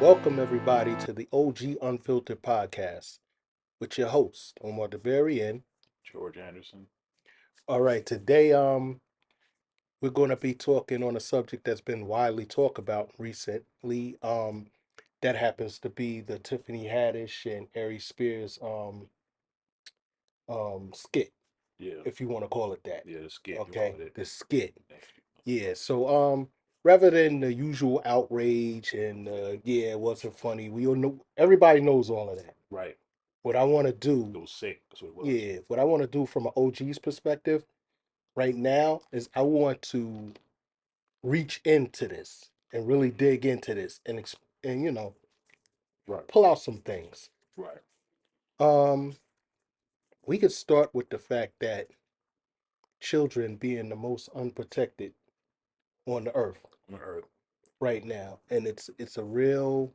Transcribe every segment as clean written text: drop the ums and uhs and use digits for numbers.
Welcome everybody to the OG Unfiltered podcast with your host, Omar the very end. George Anderson. All right, today we're going to be talking on a subject that's been widely talked about recently. That happens to be the Tiffany Haddish and Aries Spears skit, Yeah, if you want to call it that. yeah, the skit you Okay, call it. the skit. Thank you. Yeah. So rather than the usual outrage and yeah, it wasn't funny. We all know everybody knows all of that. Right. What I want to do, It was sick. That's what it was. yeah, what I want to do from an OG's perspective right now is I want to reach into this and really dig into this and Right. pull out some things. Right. Um, we could start with the fact that children being the most unprotected on the earth On Earth. right now, and it's a real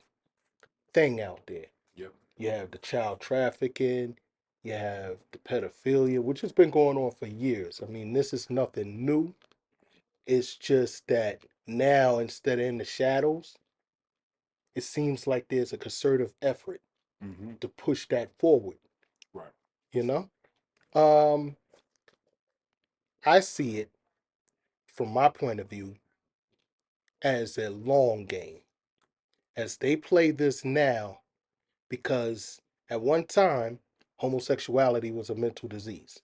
thing out there. Yep. You have the child trafficking, you have the pedophilia, which has been going on for years. I mean, this is nothing new. It's just that now, instead of in the shadows, it seems like there's a concerted effort Mm-hmm. to push that forward, Right. you know? Um, I see it from my point of view as a long game, as they play this now, because at one time, homosexuality was a mental disease.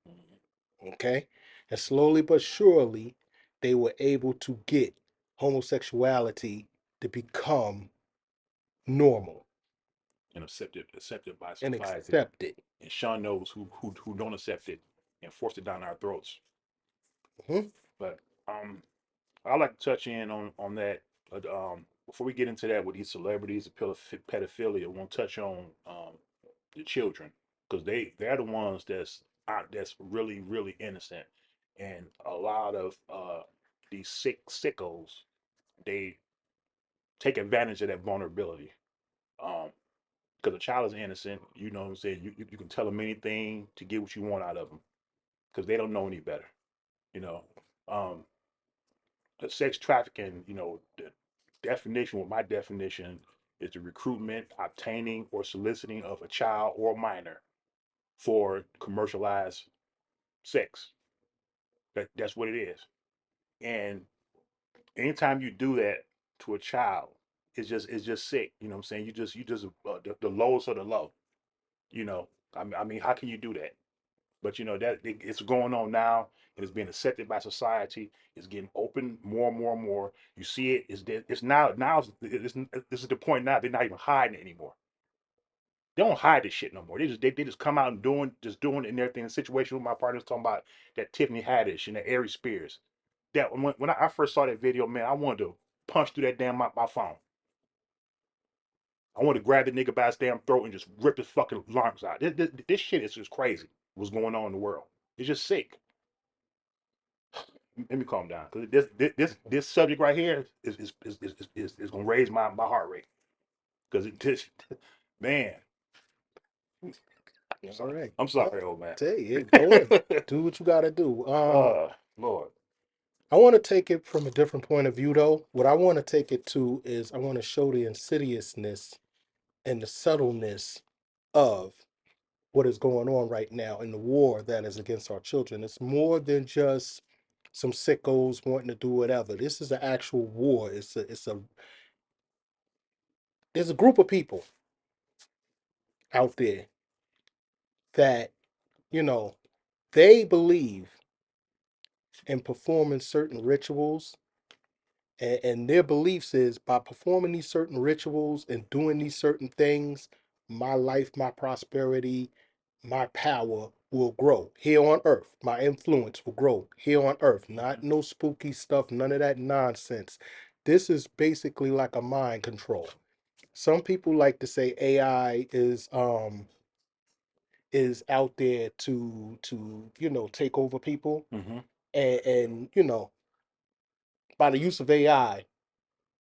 Mm-hmm. Okay? And slowly but surely, they were able to get homosexuality to become normal And accepted by and society. accepted. And Sean knows who don't accept it and force it down our throats. Mhm. But I'd like to touch in on that. But before we get into that with these celebrities, the pedophilia, I want to touch on the children because they're the ones that's really innocent, and a lot of these sickos they take advantage of that vulnerability. Um, because a child is innocent, you know what I'm saying. You can tell them anything to get what you want out of them because they don't know any better. You know, um, the sex trafficking. The definition. Well, my definition is the recruitment, obtaining, or soliciting of a child or minor for commercialized sex. That's what it is. And anytime you do that to a child, it's just sick. You know what I'm saying? You just the lowest of the low. You know, I mean, how can you do that? But it's going on now, and it's being accepted by society. It's getting open more and more and more. You see it. It's now this is the point now. They're not even hiding it anymore. They don't hide this shit no more. They just come out and doing it and everything. The situation with my partners talking about that Tiffany Haddish and that Aries Spears. That when I first saw that video, man, I wanted to punch through that damn my phone. I wanted to grab the nigga by his damn throat and just rip his fucking lungs out. This shit is just crazy. What's going on in the world? It's just sick. Let me calm down because this subject right here is gonna raise my heart rate because it just man. All Sorry, right. I'm Well, sorry, old man. tell you, go ahead. Do what you got to do. Lord. I want to take it from a different point of view, though. What I want to take it to is I want to show the insidiousness and the subtleness of what is going on right now in the war that is against our children. It's more than just some sickos wanting to do whatever. This is an actual war. There's a group of people out there that, you know, they believe in performing certain rituals, and their beliefs is by performing these certain rituals and doing these certain things, my life, my prosperity, my power will grow here on earth. My influence will grow here on earth. Not no spooky stuff, none of that nonsense. This is basically like a mind control. Some people like to say AI is out there to take over people, Mm-hmm. and by the use of AI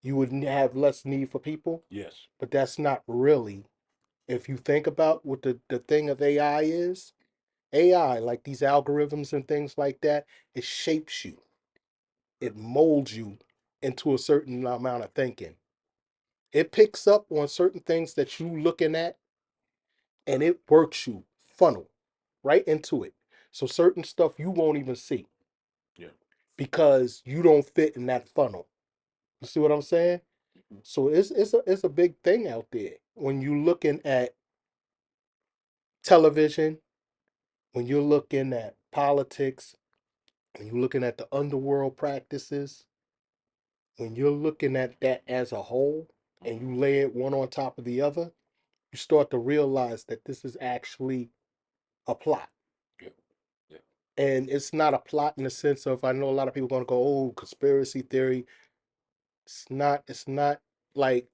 you would have less need for people, Yes. but that's not really. If you think about what the thing of AI is, AI, like these algorithms and things like that, it shapes you, it molds you into a certain amount of thinking. It picks up on certain things that you looking at, and it works you funnel right into it. So certain stuff you won't even see Yeah. because you don't fit in that funnel. You see what I'm saying? Mhm. So it's a big thing out there when you looking at television, when you're looking at politics, when you're looking at the underworld practices, when you're looking at that as a whole, and Mhm. you lay it one on top of the other, you start to realize that this is actually a plot. Yeah. Yeah. And it's not a plot in the sense of, I know a lot of people going to go, oh, conspiracy theory. It's not like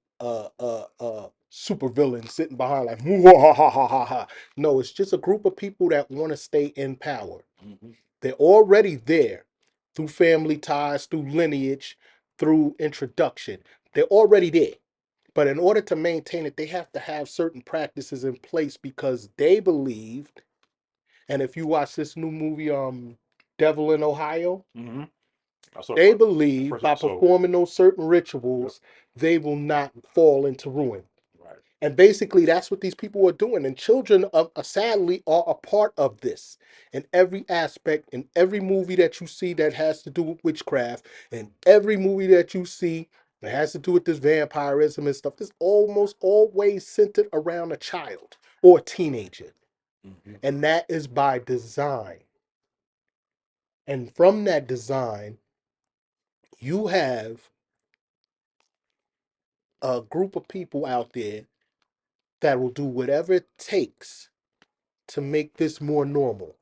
super villain sitting behind like ha ha ha ha ha. No, it's just a group of people that want to stay in power. Hmm. They're already there through family ties, through lineage, through introduction. They're already there. But in order to maintain it, they have to have certain practices in place because they believe, and if you watch this new movie, Devil in Ohio, Hmm. I saw they the believe first by episode. performing those certain Yep. rituals, they will not fall into ruin. Right. And basically, that's what these people are doing. And children, sadly, are a part of this in every aspect, in every movie that you see that has to do with witchcraft, and every movie that you see that has to do with this vampirism and stuff. It's almost always centered around a child or a teenager. Hmm. And that is by design. And from that design, you have a group of people out there that will do whatever it takes to make this more normal.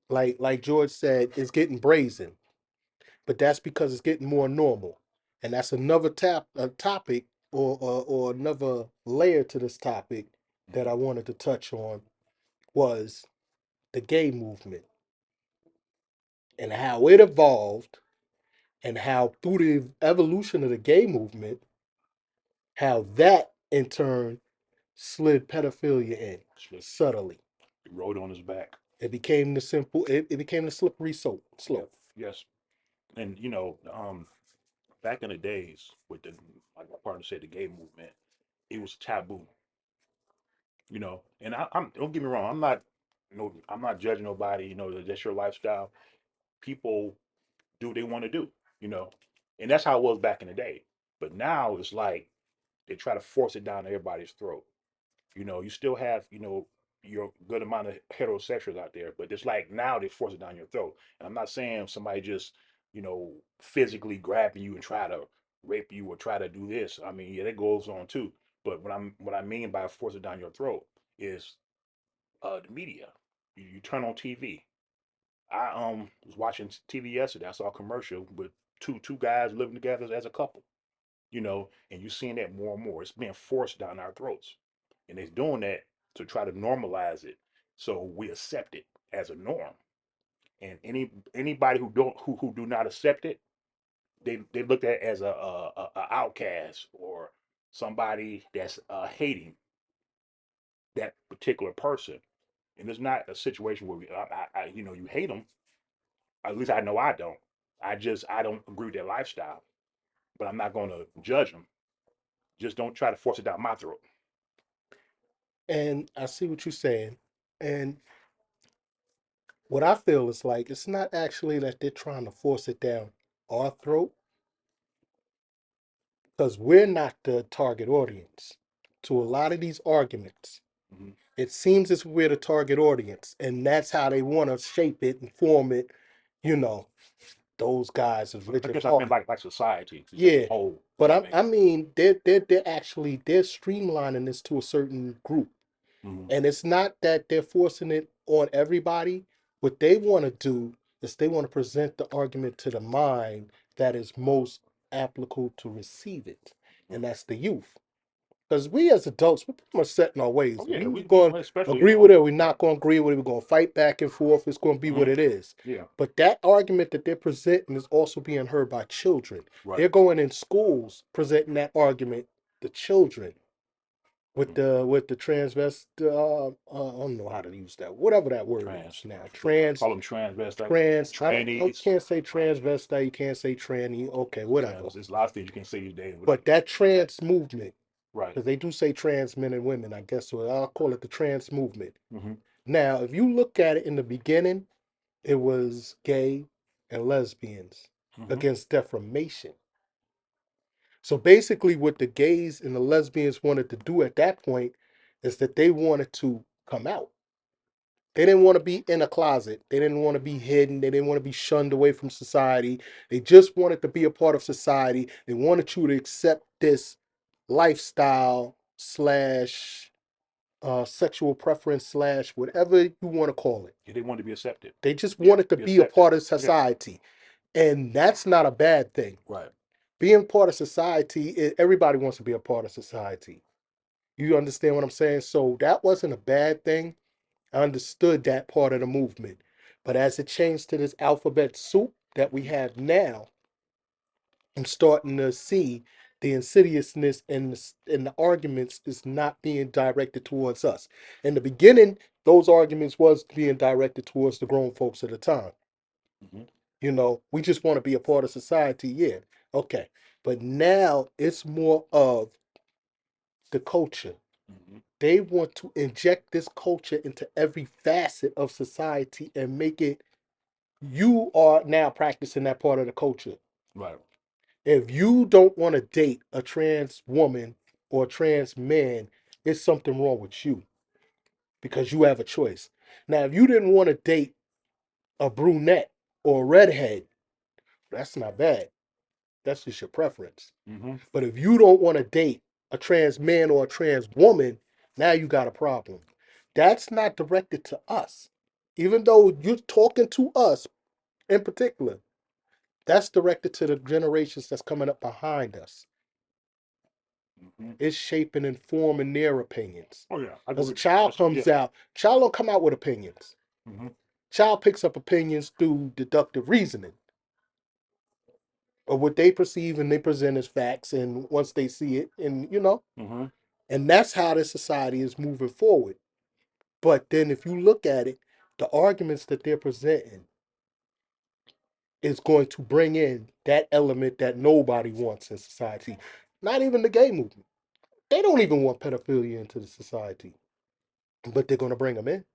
Like George said, it's getting brazen, but that's because it's getting more normal. And that's another topic or another layer to this topic that Hmm. I wanted to touch on was the gay movement and how it evolved and how through the evolution of the gay movement, how that in turn slid pedophilia in Slip. subtly. He rode on his back. It became the slippery Yep. slope. Yes. And back in the days with the, like my partner said, the gay movement, it was taboo. And I'm don't get me wrong, I'm not judging nobody. That's your lifestyle. People do what they want to do. You know, and that's how it was back in the day. But now it's like they try to force it down everybody's throat. You still have, your good amount of heterosexuals out there, but it's like now they force it down your throat. And I'm not saying somebody just, physically grabbing you and try to rape you or try to do this. I mean, yeah, that goes on too. But what I mean by force it down your throat is the media. You turn on TV. I was watching TV yesterday. I saw a commercial with two guys living together as a couple, and you're seeing that more and more. It's being forced down our throats, and it's doing that to try to normalize it, so we accept it as a norm. And anybody who do not accept it, they look at it as a outcast or somebody that's hating that particular person. And it's not a situation where you hate them. At least I know I don't. I don't agree with their lifestyle, but I'm not going to judge them. Just don't try to force it down my throat. And I see what you're saying. And what I feel is like it's not actually that they're trying to force it down our throat because we're not the target audience to a lot of these arguments. Hmm. It seems as we're the target audience, and that's how they want to shape it and form it. You know, those guys is I Richard guess I meant Park. like society as a Yeah, whole. Is but what I I, mean. I mean, they're actually they're streamlining this to a certain group. Hmm. And it's not that they're forcing it on everybody. What they want to do is they want to present the argument to the mind that is most applicable to receive it. And that's the youth. Because we as adults, we're pretty much set in our ways. Oh yeah, We're we going well, to especially agree with it. We're not going to agree with it. We're going to fight back and forth. It's going to be what hmm it is. yeah, But that argument that they're presenting is also being heard by children. right. They're going in schools presenting that argument to children. with the transvest. I don't know how to use that. Whatever that word is Trans. now. Call them transvestites, Trans. I trannies. can't say transvestite. You can't say tranny. Okay, whatever. There's a lot of things you can say these days. But that trans movement, Right. because they do say trans men and women. I guess so. I'll call it the trans movement. Mm-hmm. Now, if you look at it in the beginning, it was gay and lesbians Mm-hmm. against defamation. So basically, what the gays and the lesbians wanted to do at that point is that they wanted to come out. They didn't want to be in a closet. They didn't want to be hidden. They didn't want to be shunned away from society. They just wanted to be a part of society. They wanted you to accept this lifestyle slash sexual preference slash whatever you want to call it. Yeah, they want to be accepted. They just wanted to Be be a accepted. part of Yeah. society. And that's not a bad thing. Right. Being part of society, everybody wants to be a part of society. You understand what I'm saying? So that wasn't a bad thing. I understood that part of the movement. But as it changed to this alphabet soup that we have now, I'm starting to see the insidiousness and the arguments is not being directed towards us. In the beginning, those arguments was being directed towards the grown folks at the time. Mm-hmm. We just want to be a part of society. Yeah, okay. But now it's more of the culture. Mm-hmm. They want to inject this culture into every facet of society and make it, you are now practicing that part of the culture. Right. If you don't want to date a trans woman or a trans man, it's something wrong with you because you have a choice. Now, if you didn't want to date a brunette or a redhead, that's not bad. That's just your preference. Mm-hmm. But if you don't want to date a trans man or a trans woman, now you got a problem. That's not directed to us. Even though you're talking to us in particular, that's directed to the generations that's coming up behind us. Mm-hmm. It's shaping and forming their opinions. Oh yeah, I As a agree. child Yeah. comes out, child don't come out with opinions. Mm-hmm. Child picks up opinions through deductive reasoning or what they perceive and they present as facts. And once they see it, Mm-hmm. and that's how this society is moving forward. But then if you look at it, the arguments that they're presenting is going to bring in that element that nobody wants in society. Not even the gay movement. They don't even want pedophilia into the society, but they're going to bring them in.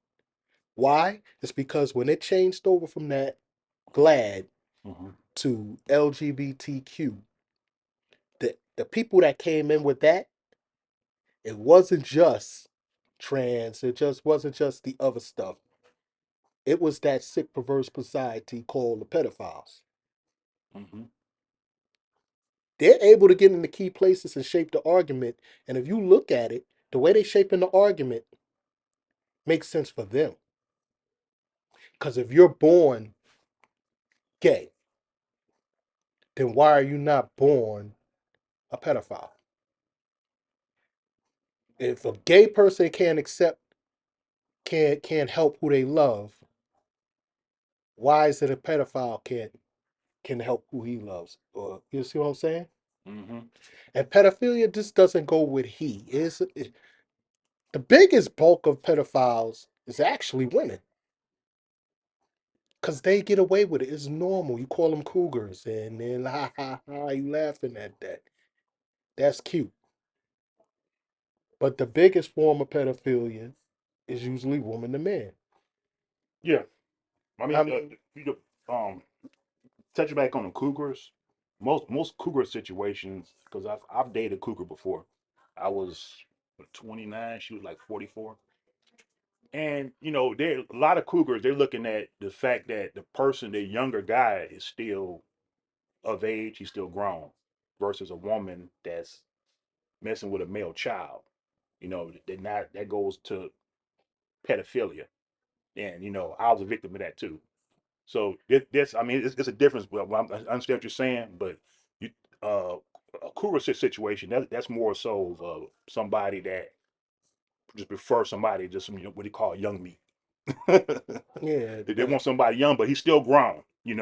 Why? It's because when it changed over from that GLAD Mm-hmm. to LGBTQ, the people that came in with that, it wasn't just trans, it just wasn't just the other stuff. It was that sick, perverse society called the pedophiles. Mm-hmm. They're able to get into key places and shape the argument. And if you look at it, the way they shape in the argument makes sense for them. Because if you're born gay, then why are you not born a pedophile? If a gay person can't accept, can't help who they love, why is it a pedophile can help who he loves? Or you see what I'm saying? Mm-hmm. And pedophilia just doesn't go with he. The biggest bulk of pedophiles is actually women. Cause they get away with it. It's normal. You call them cougars, and then ha ha ha, you laughing at that. That's cute. But the biggest form of pedophilia is usually woman to man. Yeah. I mean, I mean, touch back on the cougars. Most cougar situations, because I've dated a cougar before. I was 29. She was like 44. And there a lot of cougars. They're looking at the fact that the person, the younger guy, is still of age. He's still grown, versus a woman that's messing with a male child. That goes to pedophilia. And I was a victim of that too. So I mean, it's a difference. Well, I understand what you're saying, but you, uh, a cougar situation, that's more so of somebody that just prefer somebody just what do you call young meat. yeah, They but want somebody young, but he's still grown. He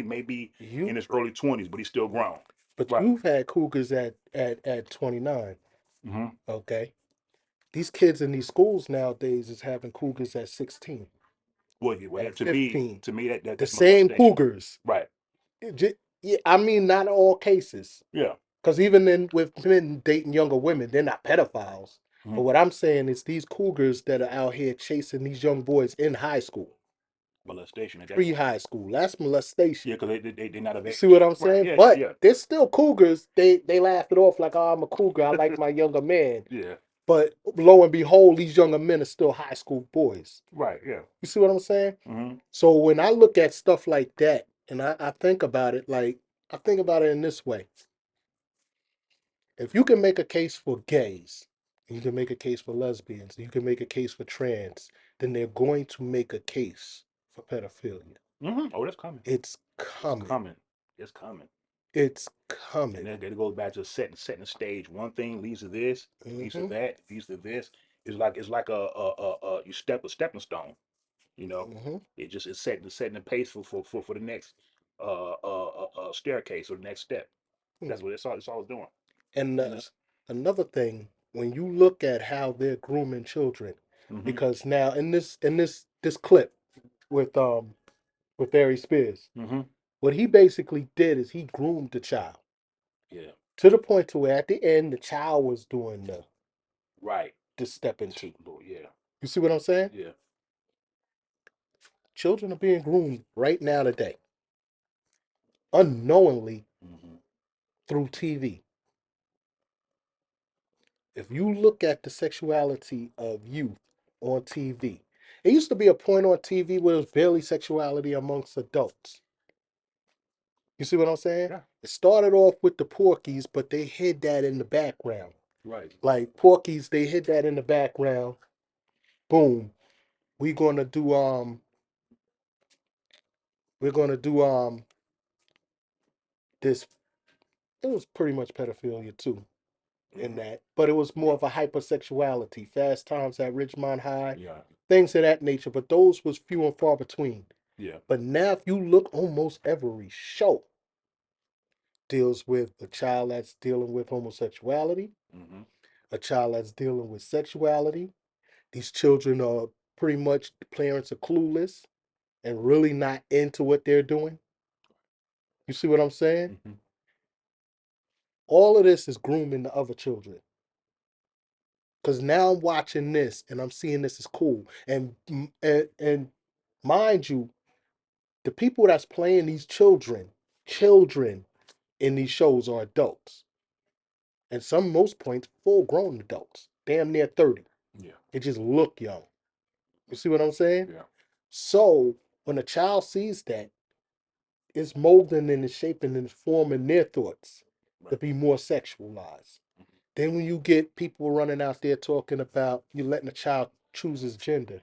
may be in you his early 20s, but he's still grown. but Right. you've had cougars at 29. Mm-hmm. Okay, these kids in these schools nowadays is having cougars at 16, Well, at to me, 15. that The that's same molestation. cougars. Right. Yeah, I mean, not all cases. Yeah. Because even in with men dating younger women, they're not pedophiles. Mm-hmm. But what I'm saying is these cougars that are out here chasing these young boys in high school, Molestation at that point. pre-high school, that's molestation. Yeah, because they're not of You see what age. I'm Right. saying? Yeah. But Yeah. they're still cougars. They laugh it off like, oh, I'm a cougar. I like my younger man. Yeah. But lo and behold, these younger men are still high school boys. Right. Yeah. You see what I'm saying? Mm-hmm. So when I look at stuff like that, and I think about it like I think about it in this way. If you can make a case for gays, you can make a case for lesbians, you can make a case for trans, then they're going to make a case for pedophilia. Mm-hmm. Oh, that's coming. It's It's coming. coming. It's coming. It's And coming. then it goes back to setting the stage. One thing leads to this, leads to Mm-hmm. that, leads to this. It's like a you step a stepping stone. You know, Mm-hmm. it's setting the pace for the next staircase or the next step. That's what it's all it's doing. And You know. another thing, when you look at how they're grooming children, Mm-hmm. because now in this clip with Aries Spears, Mm-hmm. what he basically did is he groomed the child Yeah. to the point to where at the end the child was doing Right. the step into. Super Bowl. Yeah. You see what I'm saying? Yeah. Children are being groomed right now today, unknowingly Mm-hmm. through TV. If you look at the sexuality of youth on TV, it used to be a point on TV where there was barely sexuality amongst adults. You see what I'm saying? Yeah. It started off with the Porkies, but they hid that in the background. Right. Like Porkies, they hid that in the background. Boom. We gonna do we're gonna do this. It was pretty much pedophilia too in Yeah. that, but it was more of a hypersexuality. Fast Times at Ridgemont High, Yeah. things of that nature. But those was few and far between. Yeah. But now, if you look, almost every show deals with a child that's dealing with homosexuality, Mm-hmm. a child that's dealing with sexuality. These children are pretty much the parents are clueless and really not into what they're doing. You see what I'm saying? Mm-hmm. All of this is grooming the other children. Because now I'm watching this and I'm seeing this is cool. And mind you, the people that's playing these children in these shows are adults. And some most points full grown adults, damn near 30. Yeah. They just look young. You see what I'm saying? Yeah. So when a child sees that, it's molding and it's shaping and it's forming their thoughts to Right. be more sexualized. Then when you get people running out there talking about you letting a child choose his gender,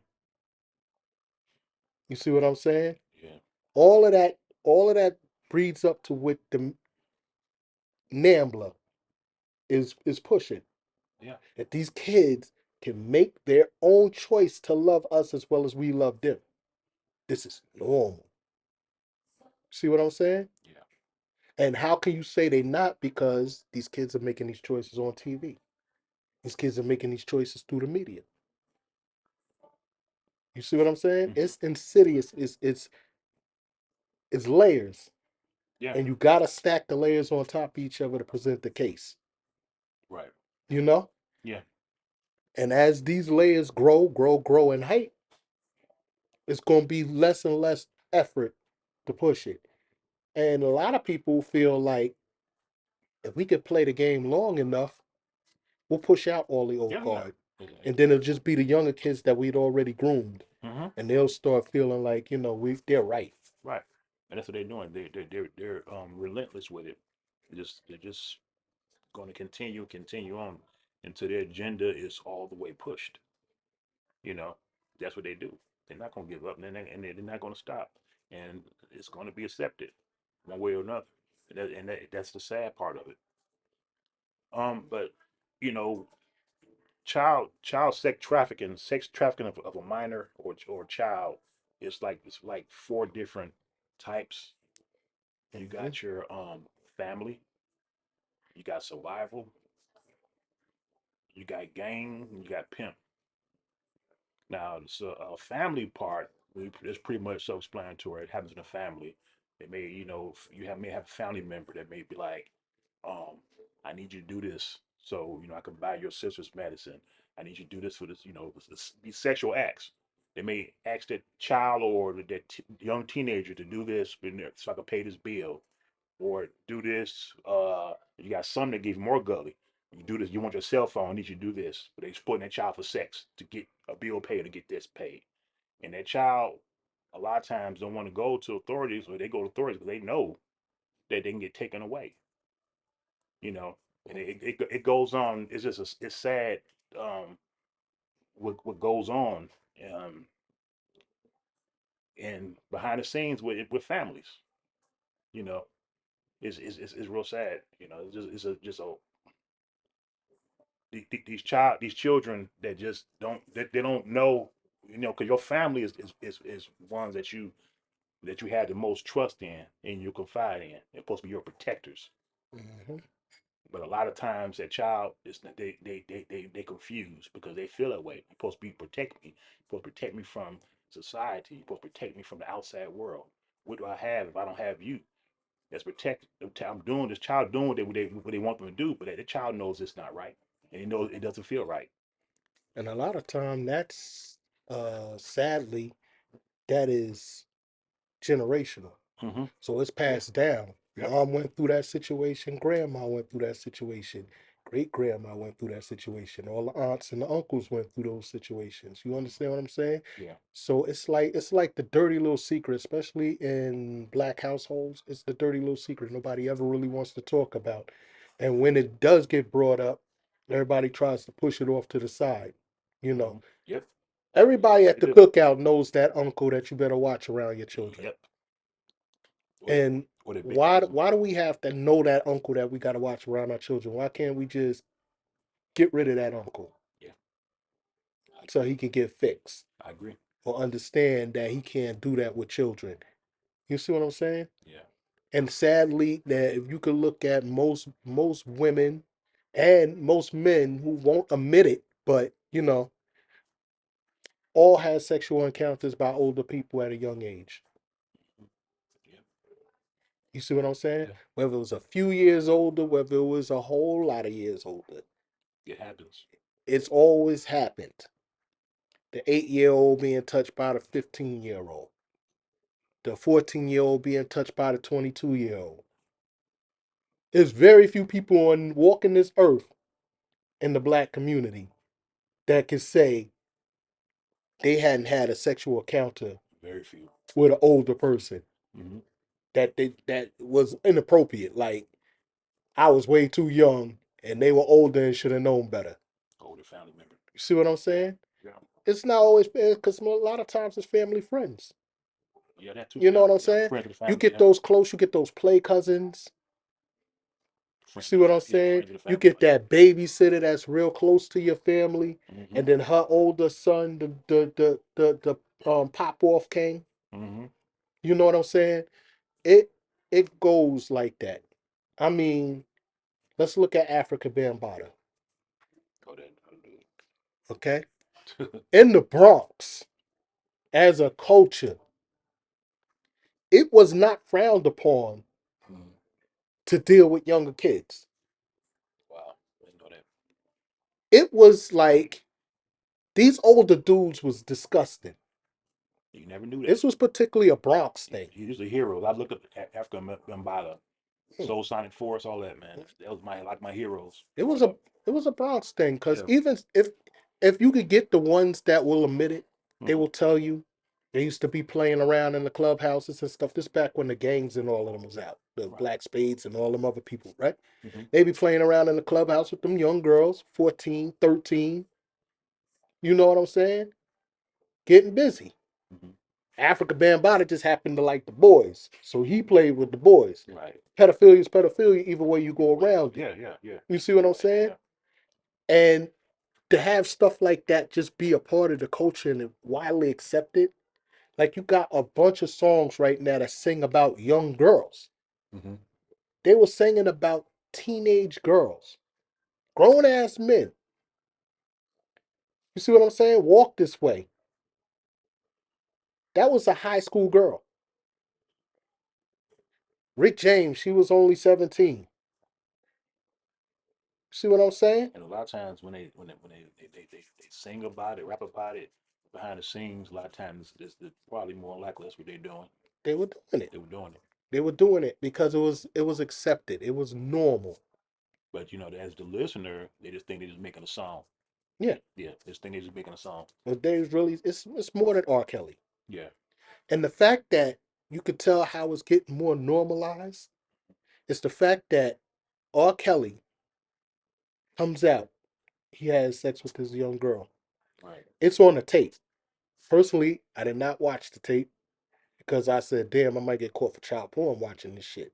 you see what I'm saying? Yeah. All of that, all of that breeds up to what the NAMBLA is pushing. Yeah. That these kids can make their own choice to love us as well as we love them. This is normal. See what I'm saying? Yeah. And how can you say they not? Because these kids are making these choices on TV. These kids are making these choices through the media. You see what I'm saying? Mm-hmm. It's insidious. It's layers, Yeah. and you gotta stack the layers on top of each other to present the case. Right. You know. Yeah. And as these layers grow in height, it's gonna be less and less effort to push it. And a lot of people feel like if we could play the game long enough, we'll push out all the old Yeah. Yeah. guard. And then Exactly. it'll just be the younger kids that we'd already groomed. Mm-hmm. And they'll start feeling like, they're right. Right. And that's what they're doing. They're relentless with it. They're just going to continue on until their agenda is all the way pushed. You know, that's what they do. They're not going to give up, and they're not going to stop, and it's going to be accepted one way or another. That's the sad part of it. But you know, child sex trafficking of a minor or child is like it's like four different types. You Mm-hmm. got your family, you got survival, You got gang, and you got pimp. Now, the family part is pretty much self-explanatory. It happens in a family. It may, may have a family member that may be like, um, I need you to do this, so I can buy your sister's medicine. I need you to do this for this, these sexual acts. They may ask that child or that young teenager to do this so I can pay this bill, or do this. You got some that give more gully. You do this. You want your cell phone? I need you to do this. But they exploiting that child for sex to get a bill paid to get this paid. And that child, a lot of times, don't want to go to authorities, or they go to authorities because they know that they can get taken away. You know, and it goes on. It's just it's sad. Um, what goes on, um, and behind the scenes with families. You know, is real sad. It's just a these children that just don't they don't know, because your family is ones that you had the most trust in and you confide in. They're supposed to be your protectors. Hmm. But a lot of times that child is they confused because they feel that way. You're supposed to be protect me. You're supposed to protect me from society. You're supposed to protect me from the outside world. What do I have if I don't have you? That's protect. I'm doing this child doing what they want them to do, but the child knows it's not right, and he knows it doesn't feel right. And a lot of time that's sadly that is generational. Hmm. So it's Yeah. passed down. Yep. Mom went through that situation. Grandma went through that situation. Great grandma went through that situation. All the aunts and the uncles went through those situations. You understand what I'm saying? Yeah. So it's like the dirty little secret, especially in black households. It's the dirty little secret nobody ever really wants to talk about. And when it does get brought up, everybody tries to push it off to the side. You know, Hmm. Yep. everybody at They the do. cookout knows that uncle that you better watch around your children. Yep. Or the And or the big why cousin. why do we have to know that uncle that we got to watch around our children? Why can't we just get rid of that uncle Yeah. I so agree. he can get fixed I agree. or understand that he can't do that with children? You see what I'm saying? Yeah. And sadly, that if you could look at most women and most men who won't admit it, but all had sexual encounters by older people at a young age. Mhm. Yeah. You see what I'm saying? Yeah. Whether it was a few years older, whether it was a whole lot of years older, It happens. it's always happened. The 8-year old being touched by the 15-year old, the 14-year old being touched by the 22-year old. There's very few people on walking this earth in the black community that can say they hadn't had a sexual encounter Very few. with an older person Hmm. that was inappropriate. Like I was way too young and they were older and should have known better. Older family member. You see what I'm Yeah. saying? Yeah. It's not always because a lot of times it's family friends. Yeah. That too. You know Yep. what I'm Yep. saying? Friends of the You family. get Yep. those close, you get those play cousins. Friends of See the what I'm family. Yeah. saying? Friends of the You family. get that babysitter that's real close to your family, Hmm. and then her older son, the pop off king. Hmm. You know what I'm saying? It it goes like that. I mean, let's look at Africa Bambaataa. Go ahead. I'll do Okay, it. in the Bronx, as a culture, it was not frowned upon Mhm. to deal with younger kids. Wow. I didn't know that. It was like these older dudes was disgusting. You never knew that. This was particularly a Bronx thing. He's the hero. I look up at Africa Mbata, Hmm. Soul Sonic Force, all that, man. That was my heroes It was growing a up. it was a Bronx thing because Yeah. even if you could get the ones that will admit it, they Hmm. will tell you they used to be playing around in the clubhouses and stuff. This back when the gangs and all of them was out, the Right. Black Spades and all them other people, right? Hmm. They be playing around in the clubhouse with them young girls, 14, 13. You know what I'm saying? Getting busy. Hmm. Africa Bambaataa just happened to like the boys, so he played with the boys. Right. Pedophilia is pedophilia, either way you go around it. Yeah. Yeah. Yeah. You see what I'm saying? Yeah. And to have stuff like that just be a part of the culture and widely accepted, like you got a bunch of songs right now that sing about young girls. Hmm. They were singing about teenage girls, grown ass men, You see what I'm saying? Walk this way. That was a high school girl. Rick James, she was only 17. See what I'm saying? And a lot of times when they sing about it, rap about it behind the scenes, a lot of times it's probably more likely that's what they're doing. They were doing it. They were doing it. They were doing it because it was accepted. It was normal. But as the listener, they just think they're just making a song. Yeah. Yeah, they just think they're just making a song. But there's really it's more than R. Kelly. Yeah. And the fact that you could tell how it's getting more normalized is the fact that R. Kelly comes out, he has sex with this young girl. Right. It's on a tape. Personally, I did not watch the tape because I said, damn, I might get caught for child porn watching this shit.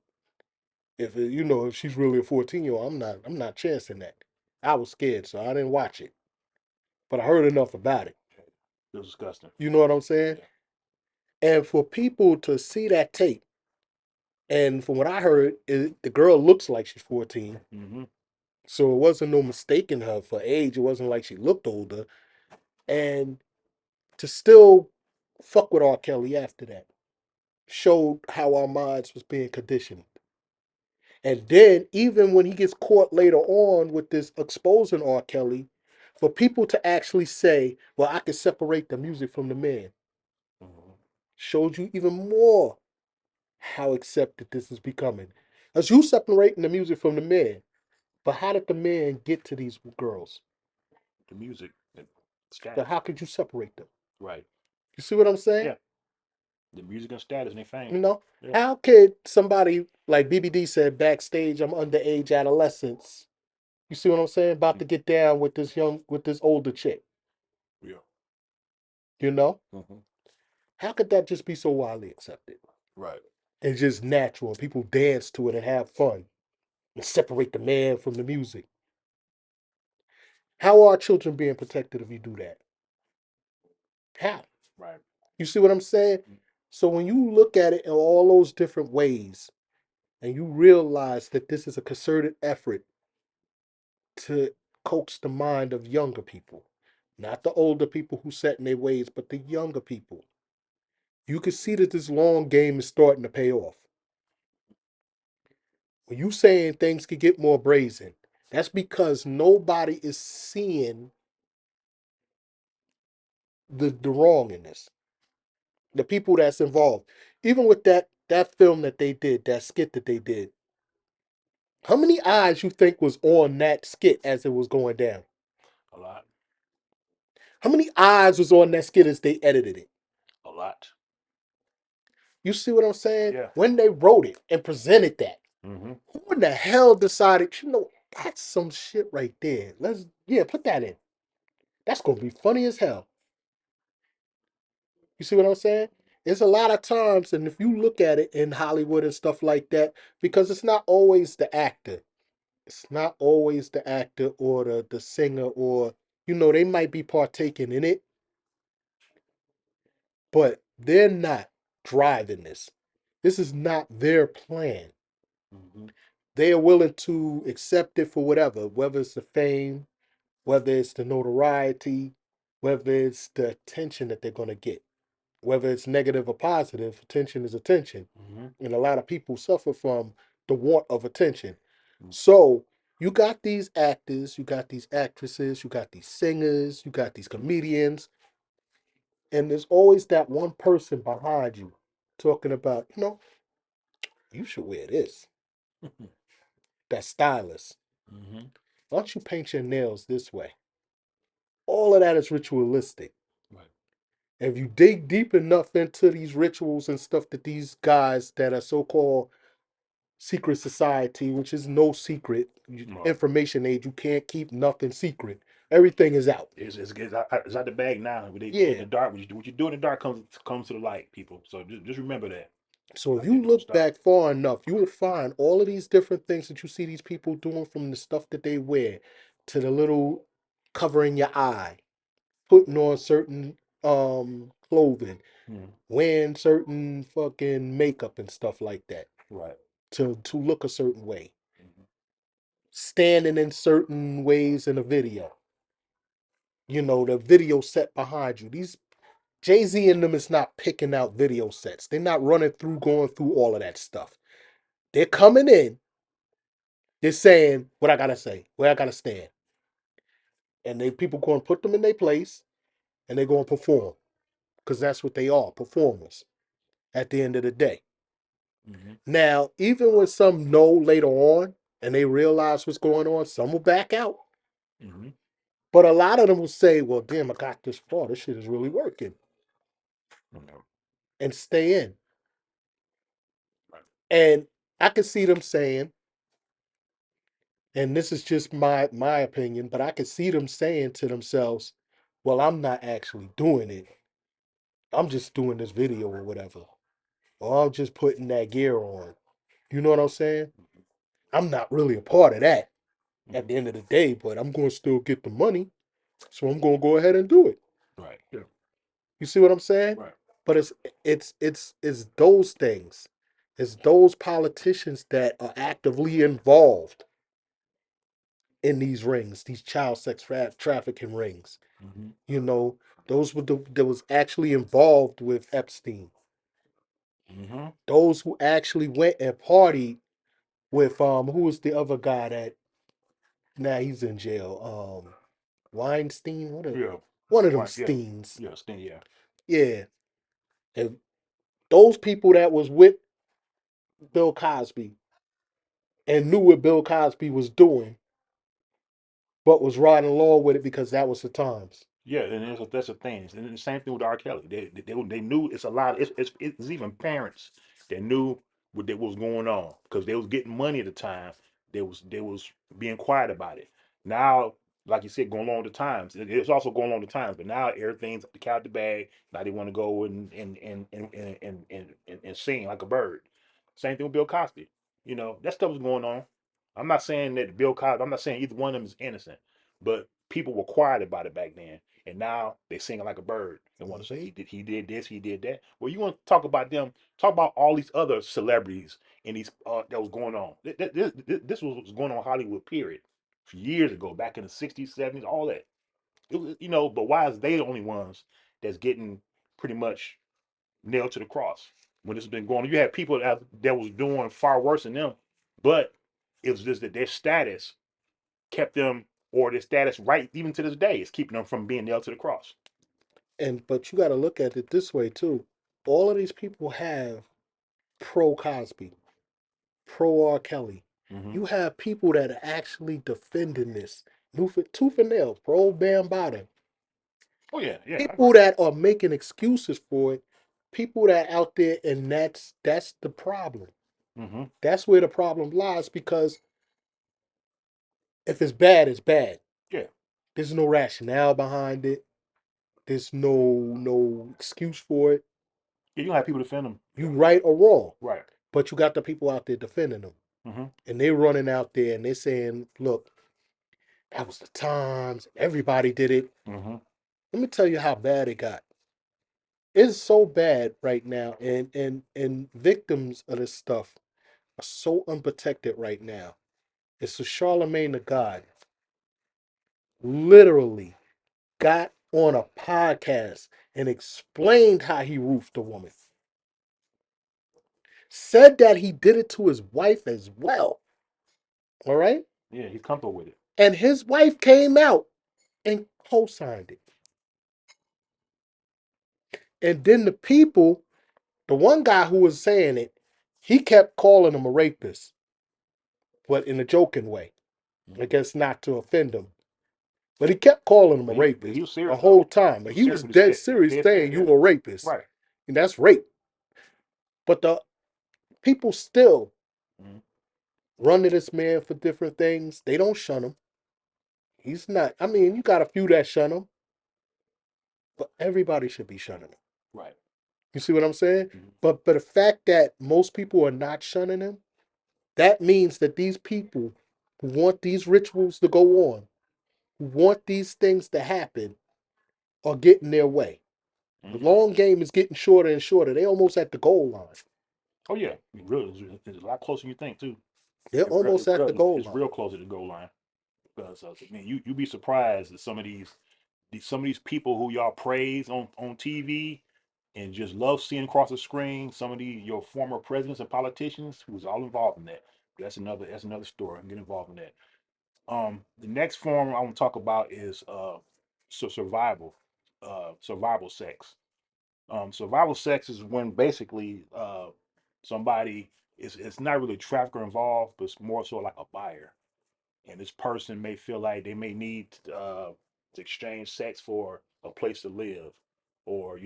If she's really a 14-year-old, I'm not chancing that. I was scared, so I didn't watch it. But I heard enough about it. It was disgusting. You know what I'm saying? Yeah. And for people to see that tape, and from what I heard, the girl looks like she's 14. Mm-hmm. So it wasn't no mistaking her for age. It wasn't like she looked older. And to still fuck with R. Kelly after that showed how our minds was being conditioned. And then even when he gets caught later on with this exposing R. Kelly, for people to actually say, well, I can separate the music from the man, Mm-hmm. showed you even more how accepted this is becoming. As you separating the music from the man, but how did the man get to these girls? The music, the So status. how could you separate them? Right. You see what I'm saying? Yeah. The music and status and their fame. You know, Yeah. how could somebody like BBD said backstage, I'm underage adolescents. You see what I'm saying? About to get down with this older chick. Yeah. You know, Mm-hmm. how could that just be so widely accepted Right. and just natural? And people dance to it and have fun and separate the man from the music. How are children being protected if you do that? How? Right. You see what I'm saying? So when you look at it in all those different ways, and you realize that this is a concerted effort to coax the mind of younger people, not the older people who set in their ways, but the younger people. You can see that this long game is starting to pay off. When you saying things could get more brazen, that's because nobody is seeing the wrong in this. The people that's involved, even with that film that they did, that skit that they did. How many eyes you think was on that skit as it was going down? A lot. How many eyes was on that skit as they edited it? A lot. You see what I'm saying? Yeah. When they wrote it and presented that, Mm-hmm. who in the hell decided, that's some shit right there. Yeah, put that in. That's gonna be funny as hell. You see what I'm saying? It's a lot of times, and if you look at it in Hollywood and stuff like that, because it's not always the actor. It's not always the actor or the singer, or they might be partaking in it, but they're not driving this. This is not their plan. Mm-hmm. They are willing to accept it for whatever, whether it's the fame, whether it's the notoriety, whether it's the attention that they're going to get, whether it's negative or positive. Attention is attention. Mm-hmm. And a lot of people suffer from the want of attention. So you got these actors, you got these actresses, you got these singers, you got these comedians, and there's always that one person behind you talking about, you should wear this. Mm-hmm. That stylist. Mm-hmm. Why don't you paint your nails this way? All of that is ritualistic. Right. If you dig deep enough into these rituals and stuff that these guys that are so-called secret society, which is no secret, Right. information age, you can't keep nothing secret. Everything is out. It's out the bag now. They in Yeah. the dark. What you do in the dark comes to the light, people. So just remember that. So if Out there you doing look stuff. back far enough, you will find all of these different things that you see these people doing, from the stuff that they wear to the little covering your eye, putting on certain clothing, Mm. wearing certain fucking makeup and stuff like that Right. to look a certain way, Mm-hmm. standing in certain ways in a video. The video set behind you. These Jay-Z and them is not picking out video sets. They're not running through, going through all of that stuff. They're coming in, they're saying what I gotta say, where I gotta stand. And they people going to put them in their place and they're going to perform. Because that's what they are, performers at the end of the day. Mm-hmm. Now, even when some know later on and they realize what's going on, some will back out. Mm-hmm. But a lot of them will say, well, damn, I got this far. This shit is really working. Okay. And stay in. Right. And I can see them saying, and this is just my opinion, but I can see them saying to themselves, well, I'm not actually doing it. I'm just doing this video or whatever. Or I'm just putting that gear on. You know what I'm saying? I'm not really a part of that at Mm-hmm. the end of the day, but I'm going to still get the money. So I'm going to go ahead and do it. Right. Yeah. You see what I'm saying? Right. But it's those things. It's those politicians that are actively involved in these rings, these child sex trafficking rings. Mm-hmm. You know, those were the that was actually involved with Epstein. Mm-hmm. Those who actually went and partied with who was the other guy that now he's in jail? Weinstein, Yeah. one of them Right. Yeah. Steens. Yeah. Sting. Yeah. Yeah. And those people that was with Bill Cosby and knew what Bill Cosby was doing, but was riding along with it because that was the times. Yeah, and that's the thing. And the same thing with R. Kelly. They knew it's a lot. It's even parents that knew what was going on because they was getting money at the time. They was being quiet about it. Now, like you said, going along with the times. It's also going along with the times. But now everything's the cat out the bag. Now they want to go and sing like a bird. Same thing with Bill Cosby. That stuff was going on. I'm not saying that Bill Cosby. I'm not saying either one of them is innocent, but people were quiet about it back then. And now they singing like a bird. They want to say he did this, he did that. Well, you want to talk about them? Talk about all these other celebrities and these that was going on. This was going on in Hollywood. Period. Years ago, back in the '60s, '70s, all that. But why is they the only ones that's getting pretty much nailed to the cross when this has been going on? You had people that was doing far worse than them, but it was just that their status kept them, or their status right even to this day is keeping them from being nailed to the cross. And but you got to look at it this way too. All of these people have pro Cosby, pro R. Kelly. Mm-hmm. You have people that are actually defending this tooth and nail, pro Bam Bottom. Oh yeah, yeah, I People agree. that are making excuses for it. People that out there, and that's the problem. Mm-hmm. That's where the problem lies because if it's bad, it's bad. Yeah, There's no rationale behind it. There's no excuse for it. yeah, you don't have people defend them. You right or wrong, Right. but you got the people out there defending them, Mm-hmm. and they're running out there and they're saying, "Look, that was the times. Everybody did it." Mm-hmm. Let me tell you how bad it got. It's so bad right now, and victims of this stuff are so unprotected right now. It's a Charlemagne the God literally got on a podcast and explained how he roofed a woman. Said that he did it to his wife as well. All right. Yeah, he's comfortable with it. And his wife came out and co signed it. And then the people, the one guy who was saying it, he kept calling him a rapist, but in a joking way. I Mm-hmm. guess not to offend him. But he kept calling him a But he rapist was the serious though. whole time. He But was he serious was what he dead said. He was serious dead saying serious. you Yeah. a rapist. Right. And that's rape. But the people still Mm-hmm. run to this man for different things. They don't shun him. He's not. I mean, you got a few that shun him, but everybody should be shunning him. Right. You see what I'm saying? Mm-hmm. But the fact that most people are not shunning him, that means that these people who want these rituals to go on, who want these things to happen, are getting their way. The Mm-hmm. long game is getting shorter and shorter. They almost at the goal line. Oh yeah, really, it's a lot closer than you think too. They're almost at the goal It's line. real close to the goal line. Because I mean, you be surprised at some of these. some of these people who y'all praise on TV and just love seeing across the screen, some of the your former presidents and politicians who's all involved in that. That's another story. I'm getting involved in that. The next form I want to talk about is survival sex. Survival sex is when basically somebody is it's not really a trafficker involved, but it's more so like a buyer. And this person may feel like they may need to exchange sex for a place to live, or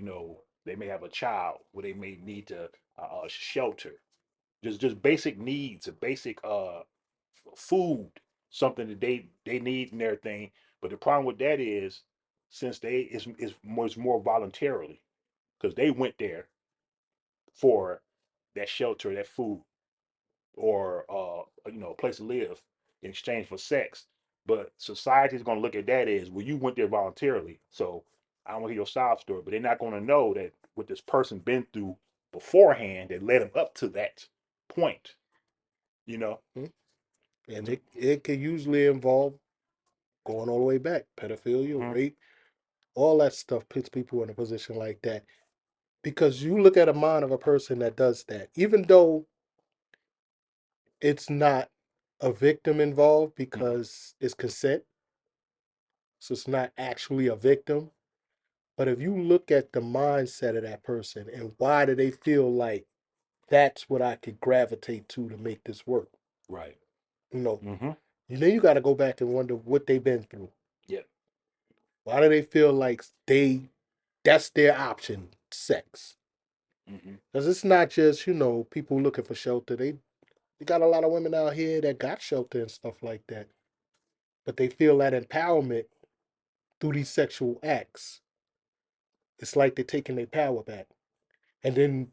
they may have a child where they may need to shelter, just basic needs, a basic food, something that they need and everything. But the problem with that is, since it's more voluntarily, because they went there for that shelter, that food, or a place to live in exchange for sex. But society is going to look at that as, well, you went there voluntarily, so I don't want to hear your sob story. But they're not going to know that what this person been through beforehand that led them up to that point. You know. Mhm. And So, it can usually involve going all the way back, pedophilia, mhm, rape, all that stuff puts people in a position like that. Because you look at a mind of a person that does that, even though it's not a victim involved mhm, because it's consent, so it's not actually a victim. But if you look at the mindset of that person and why do they feel like that's what I could gravitate to make this work, right. you know, Mm-hmm. then you got to go back and wonder what they've been through. Yeah. Why do they feel like that's their option, sex? Mm-hmm. Because it's not just people looking for shelter. They got a lot of women out here that got shelter and stuff like that, but they feel that empowerment through these sexual acts. It's like they're taking their power back, and then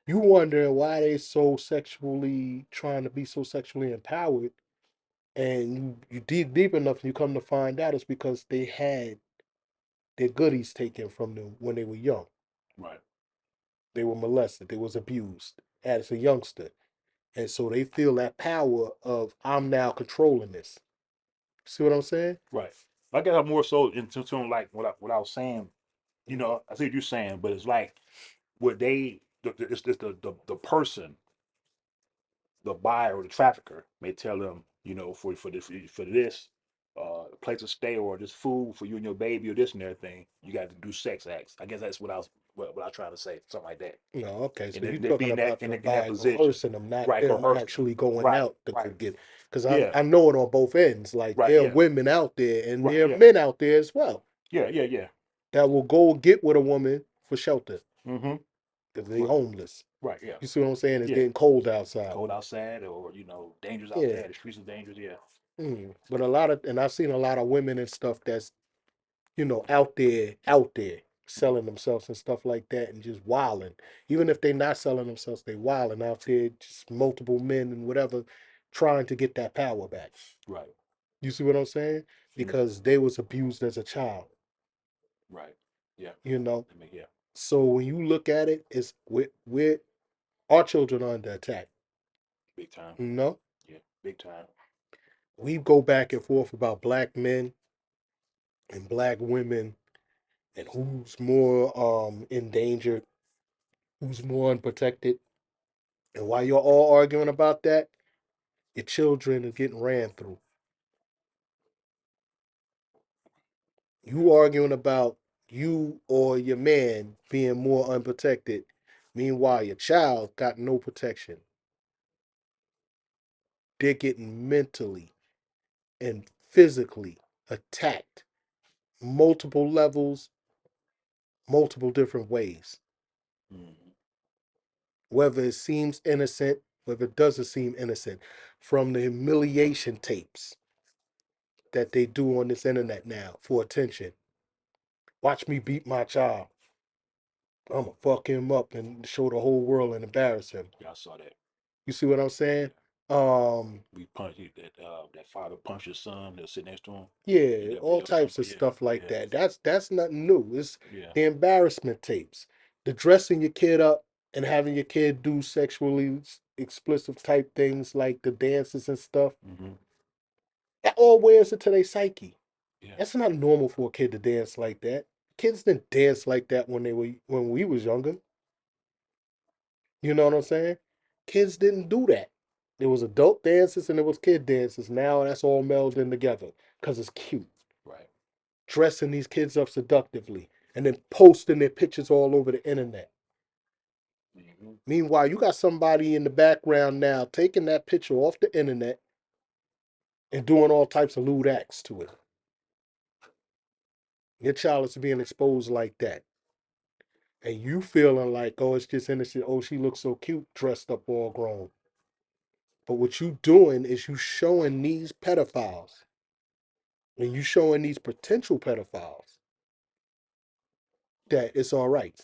you wonder why they so sexually trying to be so sexually empowered, and you dig deep enough and you come to find out it's because they had their goodies taken from them when they were young. Right. They were molested, they was abused as a youngster, and so they feel that power of I'm now controlling this. See what I'm saying? Right. I guess I'm more so into tune like what I was saying. Mhm. I see what you're saying, but it's like what it's the person, the buyer or the trafficker may tell them, for this place to stay or this food for you and your baby or this and everything, you got to do sex acts. I guess that's what I was trying to say, something like that. No, okay. And So you're they be talking in that about them in that by position, coercing them, not right? them Coercing them, actually going right? out to go Right. get. Because I Yeah. I know it on both ends. Like Right. there are Yeah. women out there and Right. there are Yeah. men out there as well Yeah. Yeah. Yeah. that will go get with a woman for shelter Mm-hmm. because they Right. homeless. Right. Yeah. You see what I'm saying? It's Yeah. getting cold outside. Cold outside, or dangerous out Yeah. there. The streets are dangerous. Yeah. But a lot of, and I've seen a lot of women and stuff that's out there Mm-hmm. selling themselves and stuff like that and just wilding. Even if they're not selling themselves, they wilding out there, just multiple men and whatever, trying to get that power back. Right. You see what I'm saying? Mm-hmm. Because they was abused as a child, Right. Yeah. you know. I mean, yeah. So when you look at it, it's we're our children are under attack. Big time. You know, Yeah. Big time. we go back and forth about black men and black women and who's more endangered, who's more unprotected. And while you're all arguing about that, your children are getting ran through. You arguing about you or your man being more unprotected. Meanwhile, your child got no protection. They're getting mentally and physically attacked, multiple levels, multiple different ways. Mm-hmm. Whether it seems innocent, whether it doesn't seem innocent, from the humiliation tapes that they do on this internet now for attention. Watch me beat my child. I'm gonna fuck him up and show the whole world and embarrass him. Yeah, I saw that. You see what I'm saying? Yeah. Um, That father punched his son that's sitting next to him. Yeah, yeah, that all video come types up. of Yeah. stuff like Yeah. that. That's nothing new. It's Yeah. the embarrassment tapes, the dressing your kid up and having your kid do sexually explicit type things like the dances and stuff. Mm-hmm. That all wears into their psyche. Yeah. That's not normal for a kid to dance like that. Kids didn't dance like that when we was younger. You know what I'm saying? Kids didn't do that. There was adult dances and there was kid dances. Now that's all melded in together because it's cute. Right. Dressing these kids up seductively and then posting their pictures all over the internet. Hmm. Meanwhile, you got somebody in the background now taking that picture off the internet and doing all types of lewd acts to it. Your child is being exposed like that. And you feeling like, oh, it's just innocent. Oh, she looks so cute, dressed up all grown. But what you doing is you showing these pedophiles and you showing these potential pedophiles that it's all right.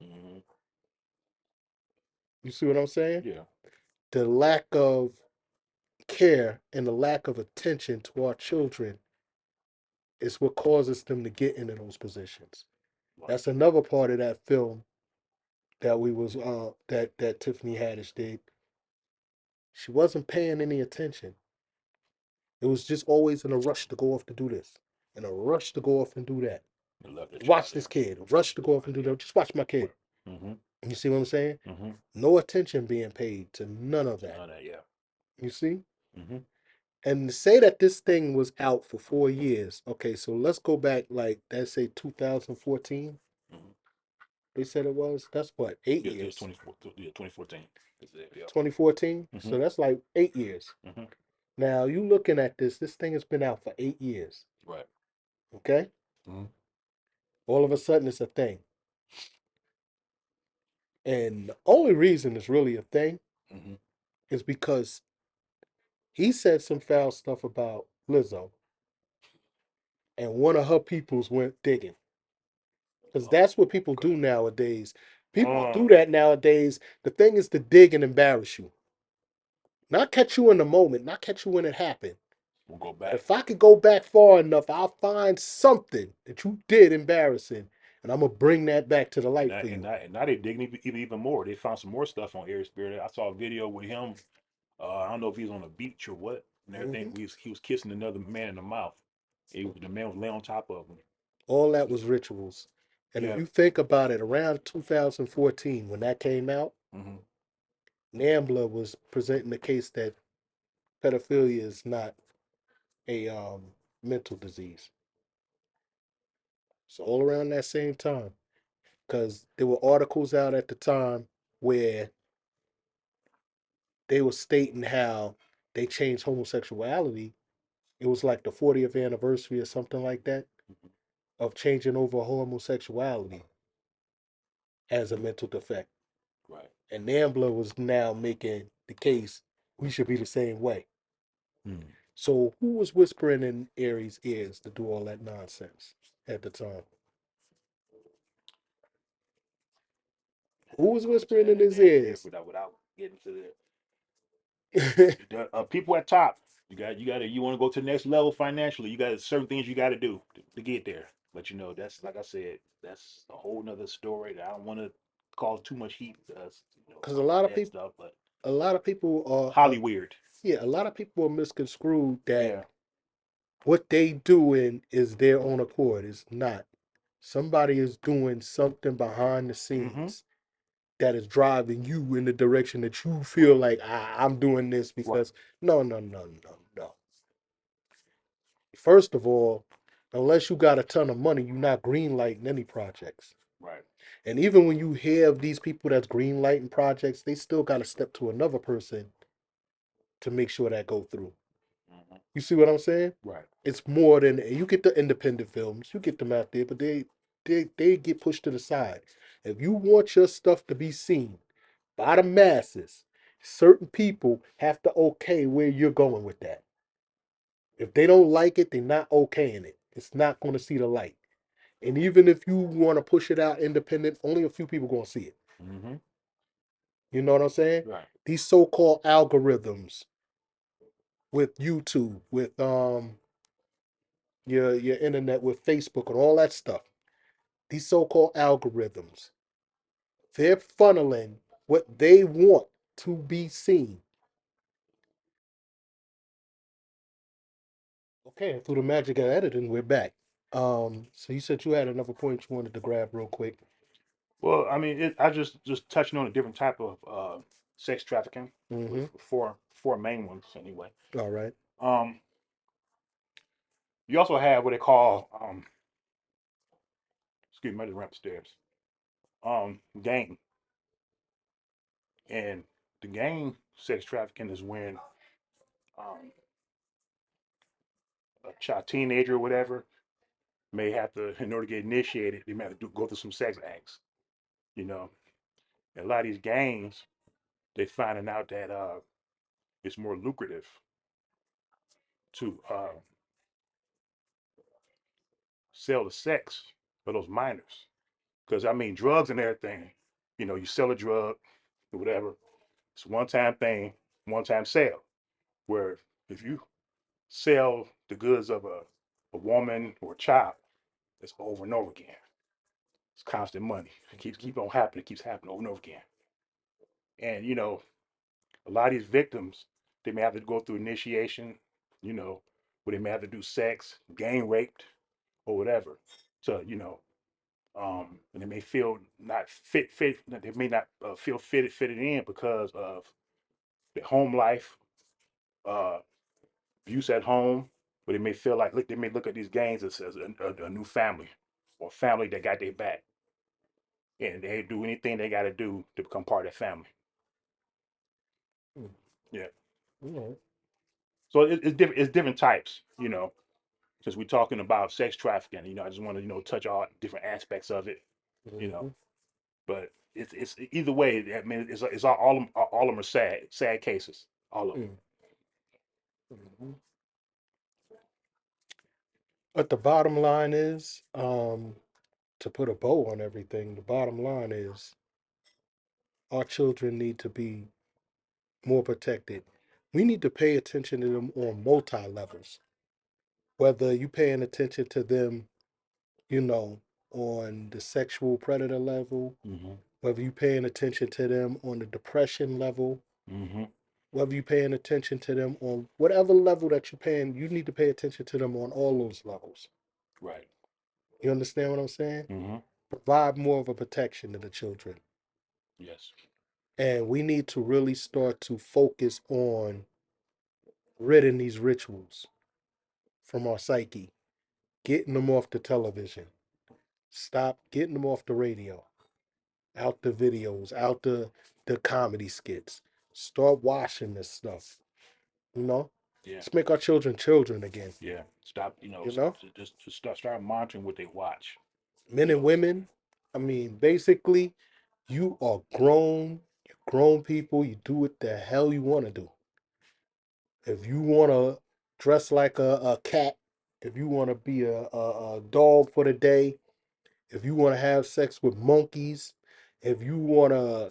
Hmm. You see what I'm saying? Yeah. The lack of care and the lack of attention to our children is what causes them to get into those positions. Right. That's another part of that film that we was that Tiffany Haddish did. She wasn't paying any attention. It was just always in a rush to go off to do this, in a rush to go off and do that. They left their child Watch this there. kid, rush to go off and do Yeah. that. Just watch my kid. Right. Hmm. You see what I'm saying? Hmm. No attention being paid to none of To that. none of that. Yeah. You see? Hmm. And to say that this thing was out for 4 years, okay, so let's go back like let's say 2014. Hmm. They said it was. That's what, eight Yeah. It's years? 24. Yeah. 2014. Is it? Yeah. 2014. Hmm. So that's like 8 years. Hmm. Now you looking at this thing has been out for 8 years. Right. Okay? Hmm. All of a sudden it's a thing. And the only reason it's really a thing Hmm. is because he said some foul stuff about Lizzo, and one of her peoples went digging. Because that's what Oh, people do okay. nowadays. People do Oh, that nowadays. The thing is to dig and embarrass you. Not catch you in the moment, not catch you when it happened. we'll go But back. if I could go back far enough, I'll find something that you did embarrassing. And I'm gonna bring that back to the And light that for and you. that and now they're digging even more. They found some more stuff on Aries Spirit. I saw a video with him. I don't know if he was on a beach or what, and everything. Hmm. He was kissing another man in the mouth. The man was laying on top of him. All that was rituals. And if Yeah. you think about it, around 2014, when that came out, Hmm. Nambla was presenting the case that pedophilia is not a mental disease. So all around that same time, because there were articles out at the time where they were stating how they changed homosexuality. It was like the 40th anniversary or something like that of changing over homosexuality as a mental defect. Right. And Nambla was now making the case we should be the same way. Hmm. So who was whispering in Aries' ears to do all that nonsense at the time? Who was Go into whispering that in in his there, there ears? without getting to people at top. You want to go to the next level financially. You got certain things you got to do to get there. But that's like I said, that's a whole nother story that I don't want to cause too much heat Because a about lot of that people, stuff. But a lot of people Holly weird. yeah, a lot of people are misconstrued that Yeah. what they doing is their own accord. It's not. Somebody is doing something behind the Hmm. scenes that is driving you in the direction that you feel Right. like I'm doing this Right. because no, no, no, no, no. First of all, unless you got a ton of money, you're not green lighting any projects. Right. And even when you hear of these people that's green lighting projects, they still got to step to another person to make sure that go through. Hmm. You see what I'm saying? Right. It's more than you get the independent films, you get them out there, but they get pushed to the side. If you want your stuff to be seen by the masses, certain people have to okay where you're going with that. If they don't like it, they're not okaying it. It's not going to see the light. And even if you want to push it out independent, only a few people going to see it. Hmm. You know what I'm saying? Right. These so-called algorithms with YouTube, with your internet, with Facebook and all that stuff. These so-called algorithms, they're funneling what they want to be seen. Okay, through the magic of editing, we're back. So you said you had another point you wanted to grab real quick. Well, I mean, I just touching on a different type of sex trafficking with Mm-hmm. four main ones anyway. All right. Um, you also have what they call excuse me, I just ran upstairs. Gang, and the gang sex trafficking is when um a child, teenager or whatever may have to, in order to get initiated, they may have to go through some sex acts. You know, and a lot of these gangs, they finding out that it's more lucrative to sell the sex for those minors. Because I mean, drugs and everything, you sell a drug or whatever, it's a one time thing, one time sale. Where if you sell the goods of a woman or a child, it's over and over again. It's constant money. It keeps on happening. It keeps happening over and over again. And a lot of these victims, they may have to go through initiation, where they may have to do sex, gang raped, or whatever. So and they may feel not fit. They may not feel fitted in because of their home life, uh, abuse at home, but they may feel like they may look at these gangs as a new family or family that got their back, and they do anything they got to do to become part of that family. Mm. Yeah. All So it's different. It's different types. Since we're talking about sex trafficking, I just want to touch all different aspects of it. You know, right. but it's either way. I mean, it's all of them are sad cases. All of them. Mm-hmm. Mm-hmm. But the bottom line is, to put a bow on everything, the bottom line is our children need to be more protected. We need to pay attention to them on multi levels. Whether you paying attention to them, you know, on the sexual predator level, Hmm. whether you paying attention to them on the depression level, Hmm. whether you paying attention to them on whatever level that you're paying, you need to pay attention to them on all those levels. Right. You understand what I'm saying? Hmm. Provide more of a protection to the children. Yes. And we need to really start to focus on ridding these rituals from our psyche, getting them off the television, stop getting them off the radio, out the videos, out the comedy skits. Start watching this stuff. You know, Yeah. let's make our children children again. Yeah. Stop. You know, Just start monitoring what they watch. men You and know. women. I mean, basically, you are grown. You grown people. You do what the hell you want to do. If you want to dress like a cat, if you want to be a dog for the day, if you want to have sex with monkeys, if you wanna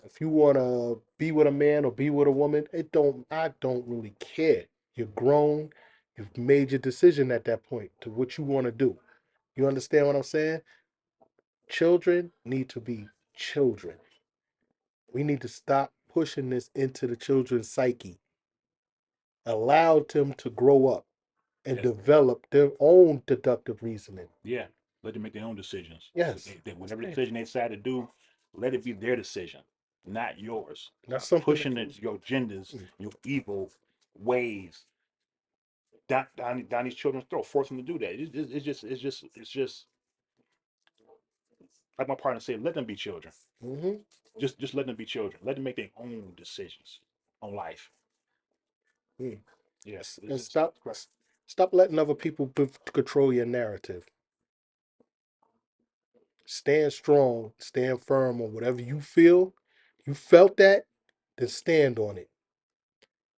be with a man or be with a woman, I don't really care. You're grown. You've made your decision at that point to what you want to do. You understand what I'm saying? Children need to be children. We need to stop pushing this into the children's psyche. Allow them to grow up and Yes. develop their own deductive reasoning. Yeah. Let them make their own decisions. Yes. Whatever decision they decide to do, let it be their decision, not yours. That's Stop something that, pushing your agendas, mm, your evil ways down these children's throat, force them to do that. It's just like my partner said, let them be children. mhm, Just let them be children. Let them make their own decisions on life. mm. Yeah, And it's stop correct. stop letting other people control your narrative. Stand strong, stand firm on whatever you feel. You felt that, then stand on it.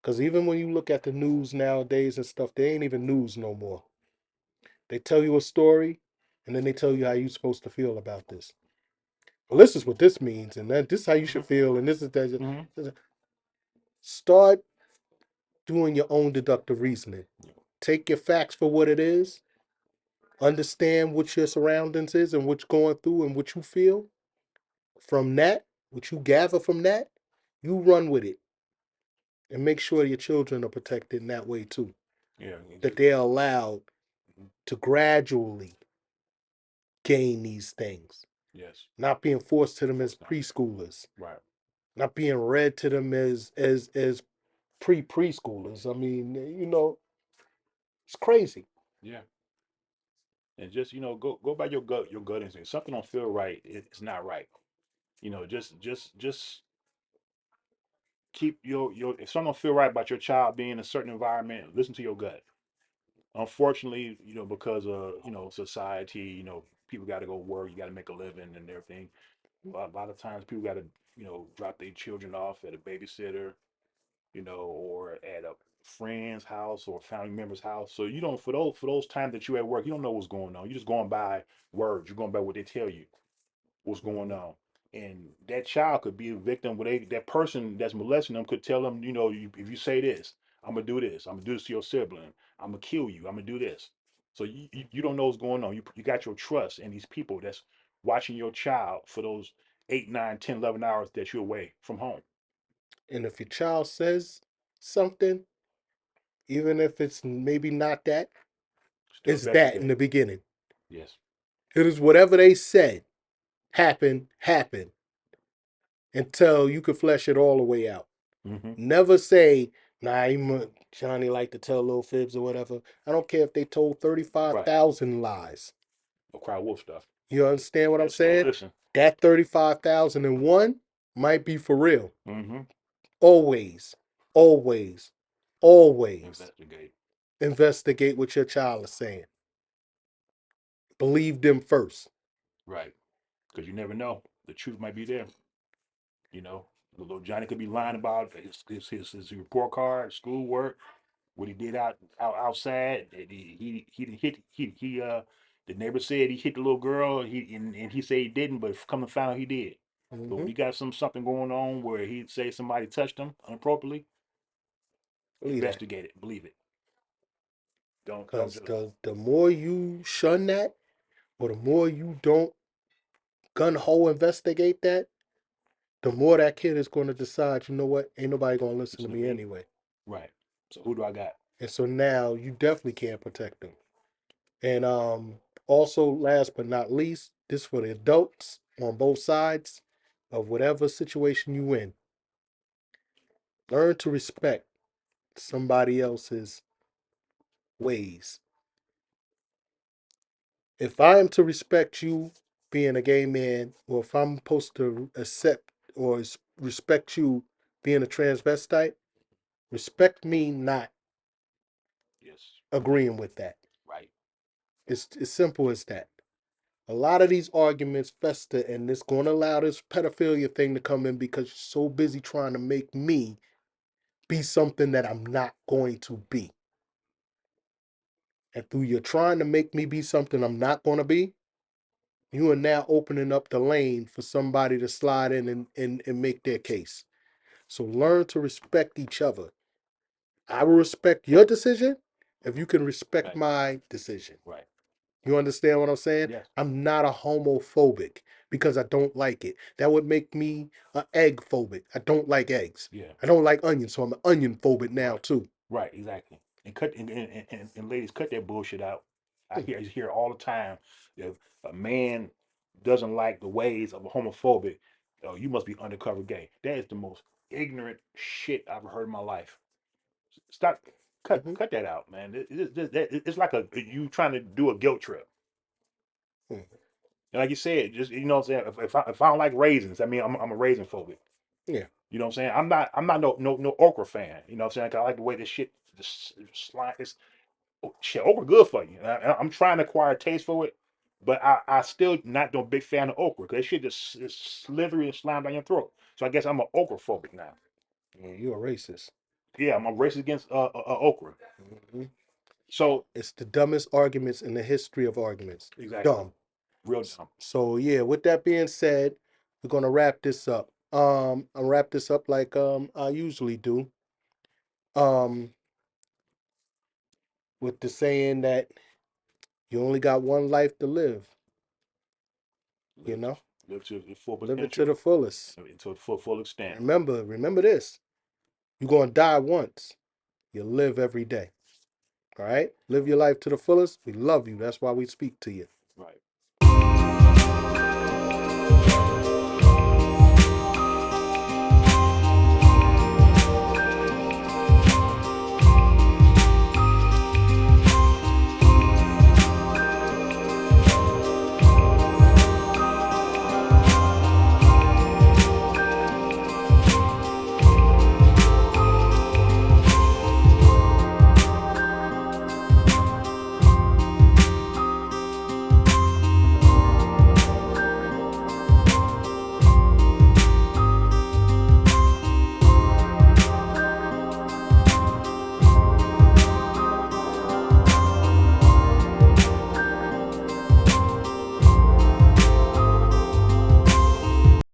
Because even when you look at the news nowadays and stuff, they ain't even news no more. They tell you a story, and then they tell you how you're supposed to feel about this. Well, this is what this means, and then this is how you Hmm. should feel, and this is that. Hmm. Start doing your own deductive reasoning. Take your facts for what it is. Understand what your surroundings is and what's going through and what you feel. From that, what you gather from that, you run with it and make sure your children are protected in that way too. Yeah, That they're allowed Mhm. to gradually gain these things, Yes. not being forced to Of them as course not. preschoolers, Right. not being read to them as preschoolers. I mean, it's crazy. Yeah. And just go by your gut instinct. Something don't feel right. It's not right. Just keep your if something don't feel right about your child being in a certain environment, listen to your gut. Unfortunately, because of society, people got to go work, you got to make a living and everything. A lot of times people got to drop their children off at a babysitter, or at a friend's house or a family member's house. So you don't for those times that you're at work, you don't know what's going on. You're just going by words. You're going by what they tell you what's going Mhm. on. And that child could be a victim where that person that's molesting them could tell them, if you say this, I'm gonna do this. I'm gonna do this to your sibling. I'm gonna kill you. I'm gonna do this. So you don't know what's going on. You got your trust in these people that's watching your child for those 8, 9, 10, 11 hours that you're away from home. And if your child says something, even if it's maybe not that, Still it's that in investigate. the beginning. Yes. It is whatever they said happened until you could flesh it all the way out. Mm-hmm. Never say, nah, Johnny like to tell little fibs or whatever. I don't care if they told Right. 35,000 lies. Or cry wolf stuff. You understand what I'm That's still saying? listen. That 35,001 might be for real. Mm-hmm. Always, always, always Investigate. investigate what your child is saying. Believe them first. Right. Because you never know. The truth might be there. You know, little Johnny could be lying about his report card, schoolwork, what he did outside. He hit the neighbor said he hit the little girl. And he said he didn't, but come to find out he did. But when Mm-hmm. he got something going on where he say somebody touched him inappropriately, Believe that. investigate it, believe it. Don't Because just the more you shun that, or the more you don't gun ho investigate that, the more that kid is going to decide, you know what, ain't nobody going to listen to listen to me me. anyway. Right. So who do I got? And so now you definitely can't protect them. And also, last but not least, this for the adults on both sides of whatever situation you in. Learn to respect somebody else's ways. If I am to respect you being a gay man, or if I'm supposed to accept or respect you being a transvestite, respect me not Yes. agreeing with that. Right. It's as simple as that. A lot of these arguments fester, and it's going to allow this pedophilia thing to come in because you're so busy trying to make me be something that I'm not going to be. And through your trying to make me be something I'm not going to be, you are now opening up the lane for somebody to slide in and make their case. So learn to respect each other. I will respect your decision if you can respect Right. my decision. Right. You understand what I'm saying? Yes. I'm not a homophobic because I don't like it. That would make me an egg phobic. I don't like eggs. Yeah. I don't like onions, so I'm an onion phobic now Right. too. Right. Exactly. And cut and ladies, cut that bullshit out. Hmm. I hear all the time. If a man doesn't like the ways of a homophobic, oh, you must be undercover gay. That is the most ignorant shit I've ever heard in my life. Stop. Cut Hmm. cut that out, man. It's like you trying to do a guilt trip. Hmm. And like you said, just what I'm saying. If I don't like raisins, I mean I'm a raisin phobic. Yeah. You know what I'm saying? I'm not no okra fan. You know what I'm saying? 'Cause I like the way this shit just slime. It's shit okra good for you. I'm trying to acquire a taste for it, but I still not no big fan of okra because shit just is slithery and slime down your throat. So I guess I'm an okra phobic now. Yeah, you're a racist. Yeah, I'm a racist against okra. Hmm. So It's the dumbest arguments in the history of arguments. exactly, Dumb. real dumb. So yeah, with that being said, we're gonna wrap this up. I'll wrap this up like I usually do. Um, with the saying that you only got one life to live. You Live to know, live to the full live it to the potential, fullest. to full extent. Remember this. You're gonna die once. You live every day. All right? Live your life to the fullest. We love you. That's why we speak to you. Right.